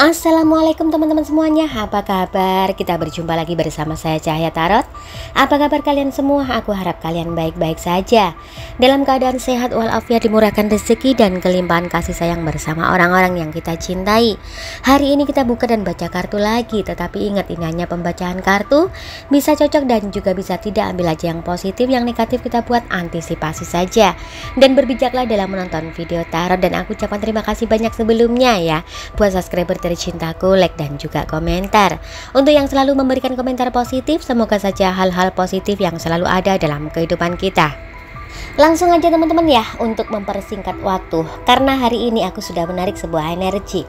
Assalamualaikum teman-teman semuanya, apa kabar? Kita berjumpa lagi bersama saya Cahaya Tarot. Apa kabar kalian semua? Aku harap kalian baik-baik saja, dalam keadaan sehat walafiat, dimurahkan rezeki dan kelimpahan kasih sayang bersama orang-orang yang kita cintai. Hari ini kita buka dan baca kartu lagi, tetapi ingat ini hanya pembacaan kartu, bisa cocok dan juga bisa tidak. Ambil aja yang positif, yang negatif kita buat antisipasi saja. Dan berbijaklah dalam menonton video tarot. Dan aku ucapkan terima kasih banyak sebelumnya ya buat subscriber cintaku, like dan juga komentar. Untuk yang selalu memberikan komentar positif, semoga saja hal-hal positif yang selalu ada dalam kehidupan kita. Langsung aja teman-teman ya, untuk mempersingkat waktu, karena hari ini aku sudah menarik sebuah energi.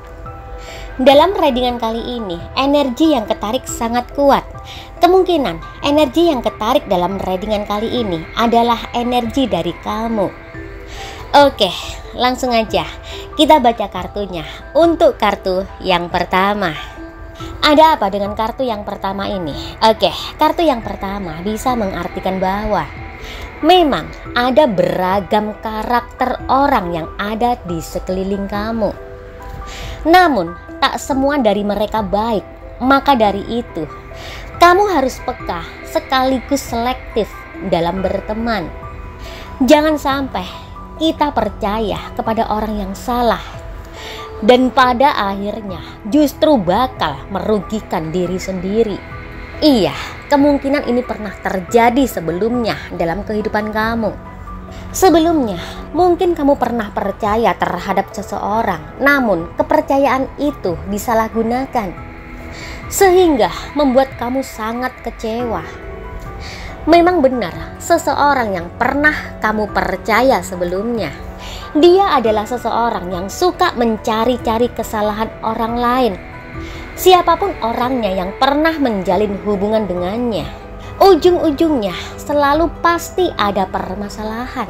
Dalam readingan kali ini, energi yang ketarik sangat kuat. Kemungkinan energi yang ketarik dalam readingan kali ini adalah energi dari kamu. Oke, langsung aja kita baca kartunya. Untuk kartu yang pertama, ada apa dengan kartu yang pertama ini? Oke, kartu yang pertama bisa mengartikan bahwa memang ada beragam karakter orang yang ada di sekeliling kamu. Namun, tak semua dari mereka baik. Maka dari itu, kamu harus peka sekaligus selektif dalam berteman. Jangan sampai kita percaya kepada orang yang salah, dan pada akhirnya justru bakal merugikan diri sendiri. Iya, kemungkinan ini pernah terjadi sebelumnya dalam kehidupan kamu. Sebelumnya, mungkin kamu pernah percaya terhadap seseorang, namun kepercayaan itu disalahgunakan, sehingga membuat kamu sangat kecewa. Memang benar, seseorang yang pernah kamu percaya sebelumnya, dia adalah seseorang yang suka mencari-cari kesalahan orang lain. Siapapun orangnya yang pernah menjalin hubungan dengannya, ujung-ujungnya selalu pasti ada permasalahan.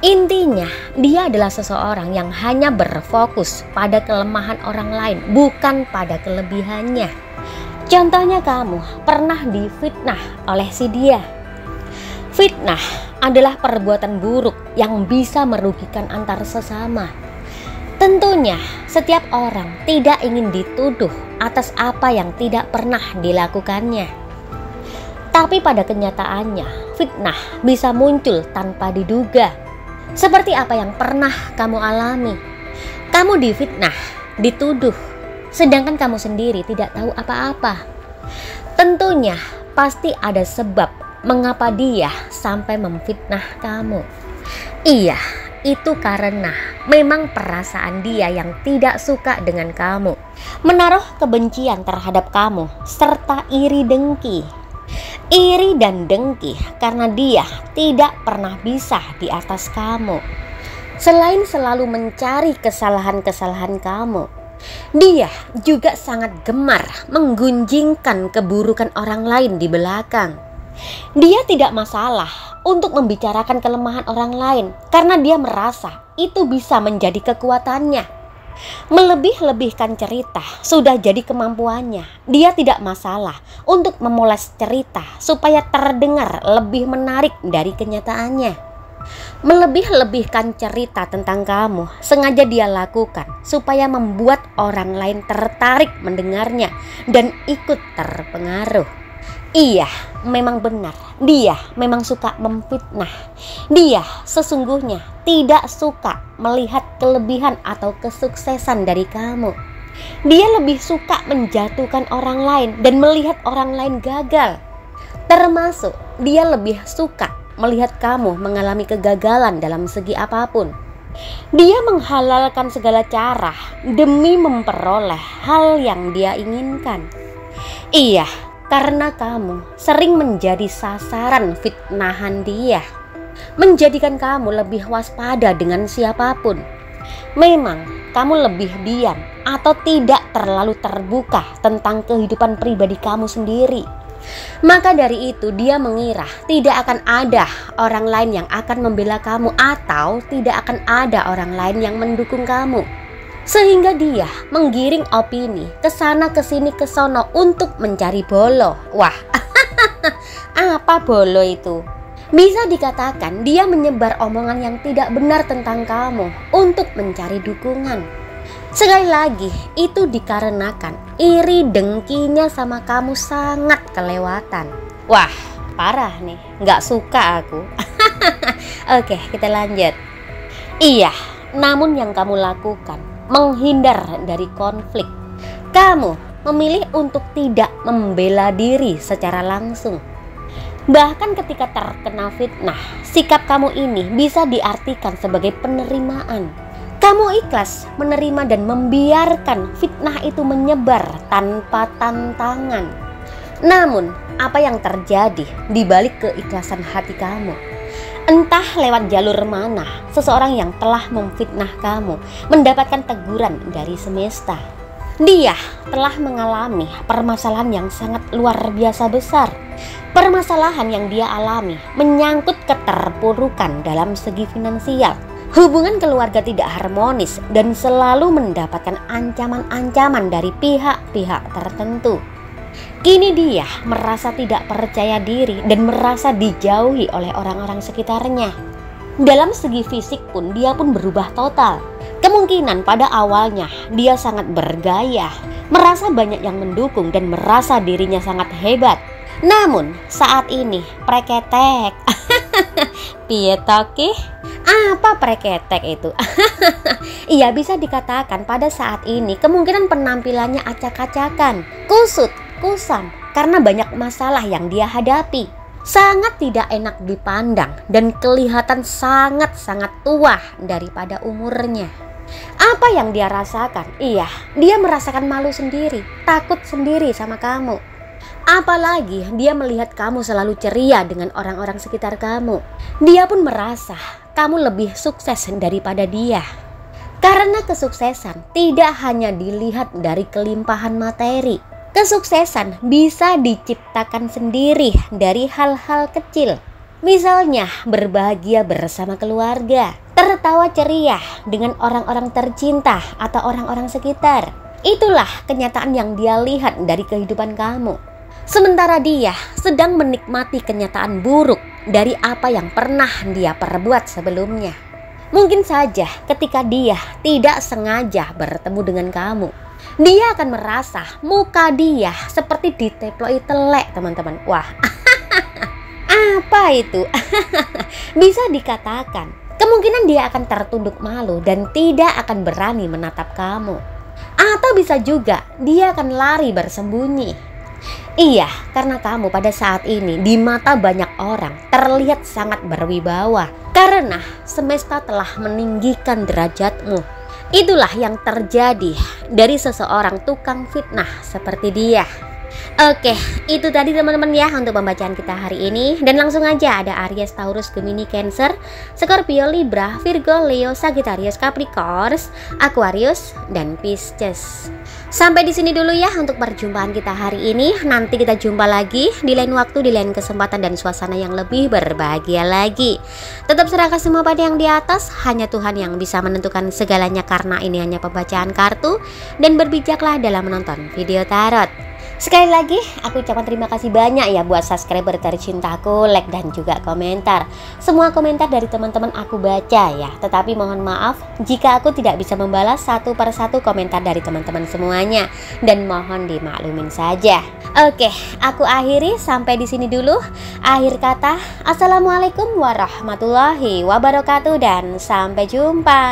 Intinya, dia adalah seseorang yang hanya berfokus pada kelemahan orang lain, bukan pada kelebihannya. Contohnya kamu pernah difitnah oleh si dia. Fitnah adalah perbuatan buruk yang bisa merugikan antar sesama. Tentunya setiap orang tidak ingin dituduh atas apa yang tidak pernah dilakukannya. Tapi pada kenyataannya, fitnah bisa muncul tanpa diduga. Seperti apa yang pernah kamu alami. Kamu difitnah, dituduh, sedangkan kamu sendiri tidak tahu apa-apa. Tentunya pasti ada sebab mengapa dia sampai memfitnah kamu. Iya, itu karena memang perasaan dia yang tidak suka dengan kamu, menaruh kebencian terhadap kamu, serta iri dengki. Iri dan dengki karena dia tidak pernah bisa di atas kamu. Selain selalu mencari kesalahan-kesalahan kamu, dia juga sangat gemar menggunjingkan keburukan orang lain di belakang. Dia tidak masalah untuk membicarakan kelemahan orang lain karena dia merasa itu bisa menjadi kekuatannya. Melebih-lebihkan cerita sudah jadi kemampuannya. Dia tidak masalah untuk memoles cerita supaya terdengar lebih menarik dari kenyataannya. Melebih-lebihkan cerita tentang kamu sengaja dia lakukan supaya membuat orang lain tertarik mendengarnya dan ikut terpengaruh. Iya, memang benar, dia memang suka memfitnah. Dia sesungguhnya tidak suka melihat kelebihan atau kesuksesan dari kamu. Dia lebih suka menjatuhkan orang lain dan melihat orang lain gagal. Termasuk dia lebih suka melihat kamu mengalami kegagalan dalam segi apapun. Dia menghalalkan segala cara demi memperoleh hal yang dia inginkan. Iya, karena kamu sering menjadi sasaran fitnahan dia, menjadikan kamu lebih waspada dengan siapapun. Memang kamu lebih diam atau tidak terlalu terbuka tentang kehidupan pribadi kamu sendiri. Maka dari itu dia mengira tidak akan ada orang lain yang akan membela kamu, atau tidak akan ada orang lain yang mendukung kamu. Sehingga dia menggiring opini kesana kesini kesono untuk mencari bolo. Wah, apa bolo itu? Bisa dikatakan dia menyebar omongan yang tidak benar tentang kamu untuk mencari dukungan. Sekali lagi, itu dikarenakan iri dengkinya sama kamu sangat kelewatan. Wah, parah nih, nggak suka aku. Oke, kita lanjut. Iya, namun yang kamu lakukan menghindar dari konflik. Kamu memilih untuk tidak membela diri secara langsung. Bahkan ketika terkena fitnah, sikap kamu ini bisa diartikan sebagai penerimaan. Kamu ikhlas menerima dan membiarkan fitnah itu menyebar tanpa tantangan. Namun, apa yang terjadi di balik keikhlasan hati kamu? Entah lewat jalur mana, seseorang yang telah memfitnah kamu mendapatkan teguran dari semesta. Dia telah mengalami permasalahan yang sangat luar biasa besar. Permasalahan yang dia alami menyangkut keterpurukan dalam segi finansial. Hubungan keluarga tidak harmonis dan selalu mendapatkan ancaman-ancaman dari pihak-pihak tertentu. Kini dia merasa tidak percaya diri dan merasa dijauhi oleh orang-orang sekitarnya. Dalam segi fisik pun dia pun berubah total. Kemungkinan pada awalnya dia sangat bergaya, merasa banyak yang mendukung dan merasa dirinya sangat hebat. Namun saat ini preketek. Piye toki? Apa preketek itu? Iya, bisa dikatakan pada saat ini kemungkinan penampilannya acak-acakan, kusut, kusam karena banyak masalah yang dia hadapi. Sangat tidak enak dipandang dan kelihatan sangat-sangat tua daripada umurnya. Apa yang dia rasakan? Iya, dia merasakan malu sendiri, takut sendiri sama kamu. Apalagi dia melihat kamu selalu ceria dengan orang-orang sekitar kamu. Dia pun merasa kamu lebih sukses daripada dia. Karena kesuksesan tidak hanya dilihat dari kelimpahan materi. Kesuksesan bisa diciptakan sendiri dari hal-hal kecil. Misalnya berbahagia bersama keluarga, tertawa ceria dengan orang-orang tercinta atau orang-orang sekitar. Itulah kenyataan yang dia lihat dari kehidupan kamu. Sementara dia sedang menikmati kenyataan buruk dari apa yang pernah dia perbuat sebelumnya. Mungkin saja ketika dia tidak sengaja bertemu dengan kamu, dia akan merasa muka dia seperti diteploi telek, teman-teman. Wah, apa itu? Bisa dikatakan kemungkinan dia akan tertunduk malu dan tidak akan berani menatap kamu. Atau bisa juga dia akan lari bersembunyi. Iya, karena kamu pada saat ini di mata banyak orang terlihat sangat berwibawa karena semesta telah meninggikan derajatmu. Itulah yang terjadi dari seseorang tukang fitnah seperti dia. Oke, itu tadi teman-teman ya untuk pembacaan kita hari ini. Dan langsung aja ada Aries, Taurus, Gemini, Cancer, Scorpio, Libra, Virgo, Leo, Sagittarius, Capricorn, Aquarius, dan Pisces. Sampai di sini dulu ya untuk perjumpaan kita hari ini. Nanti kita jumpa lagi di lain waktu, di lain kesempatan dan suasana yang lebih berbahagia lagi. Tetap serahkan semua pada yang di atas. Hanya Tuhan yang bisa menentukan segalanya karena ini hanya pembacaan kartu. Dan berbijaklah dalam menonton video tarot. Sekali lagi aku ucapkan terima kasih banyak ya buat subscriber tercintaku, like dan juga komentar. Semua komentar dari teman-teman aku baca ya. Tetapi mohon maaf jika aku tidak bisa membalas satu persatu komentar dari teman-teman semuanya, dan mohon dimaklumin saja. Oke, aku akhiri sampai di sini dulu. Akhir kata, assalamualaikum warahmatullahi wabarakatuh dan sampai jumpa.